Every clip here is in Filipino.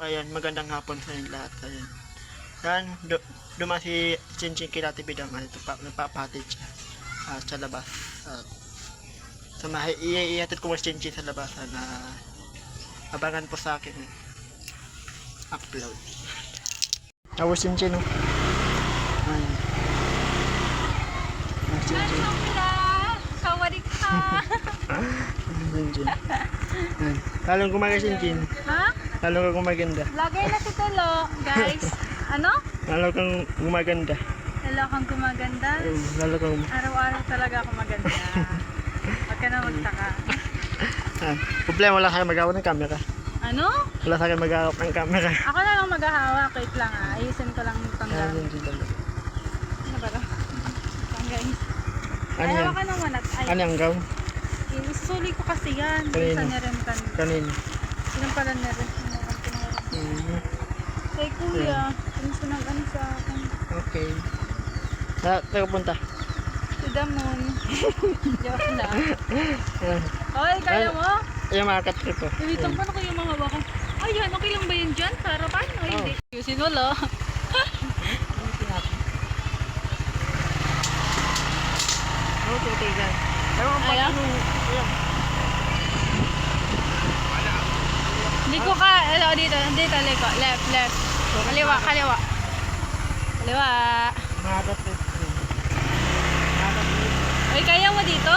Ayan, magandang hapon sa inyo lahat. Ayan. Yan, dumaan si Chinchin kay Ate Bidang. Ito pa, nagpapatid siya sa labas. So, iihatid ko mo si Chinchin sa labas na abangan po sa akin. Upload. Tapos Chinchin, no? Ayan. Chinchin. Kawarika! Chinchin. Ayan. Lalong gumagay Chinchin. Ha? Lalo kang gumaganda. Lagay na si Telo, guys. Ano? Lalo kang gumaganda. Lalo kang gumaganda. Lalo kang... Araw-araw talaga ako maganda. Huwag ka na magtaka. Problema, wala kayo mag-awak ng camera. Ano? Wala sa kayo mag-awak ng camera. Ako na lang maghahawak. Wait lang ah. Ayusin ko lang itong gamit. Ano ba ito? Ang guys. Ano Ay, yan? hawakan naman at ay. Ano yung gown? Isusuli ko kasi yan. Kanino? Sa nirem kanina. Kanino? Sinang pala nirem? Kay kuya. Kung sinag-ano sa akin. Okay. Tayo punta. To the moon. Joke na. Oy, kaya mo? Yung mga katrip po. Iwitang pa na ko yung mga baka. Ay, yan. Okay lang ba yun dyan? Para pa? O hindi? Yusin mo lo. Okay, guys. Ayaw? Liko ka. Hello, dito. Dito, liko. Left, left. Kaliwa, kaliwa. Kaliwa. Mga katrip. Oy, kaya mo dito?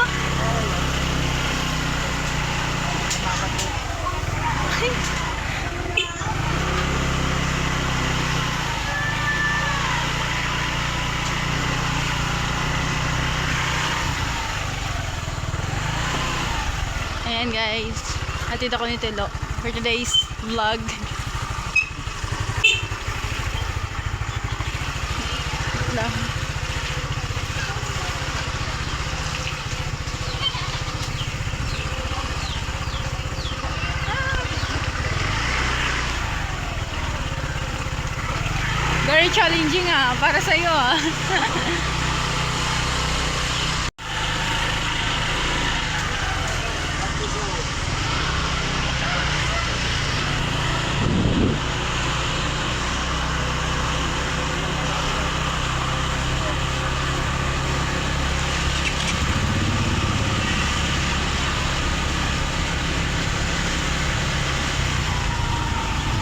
Ayan guys, atid ako ni Telo for today's vlog. Lang. Very challenging para sa iyo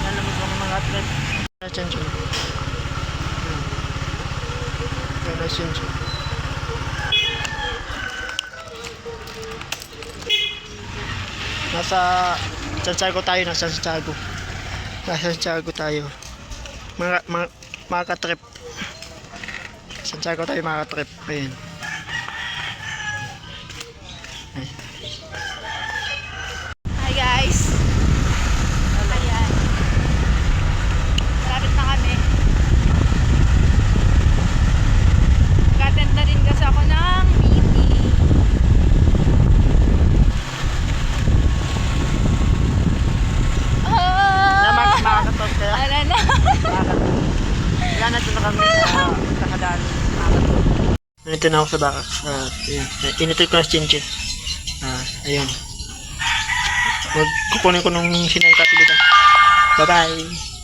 Alam mo kung mga katrip. Chinchin. Yan na Chinchin. Nasa Santiago tayo, nasa Santiago. Nasa Santiago tayo. Mga katrip. Santiago tayo mga katrip. Ayan. Ayan. Hi guys. Ayan. Malapit na kami. Nag-attend na rin kasi ako ng meeting. Yan, Oh! mga katrip kaya. Ala na. Wala na dito kami sa kakadaan. Nandito na ako sa baka. Initoy ko na si Chinchin. Ayun. Kukunin ko nung sinay katulad. Bye-bye.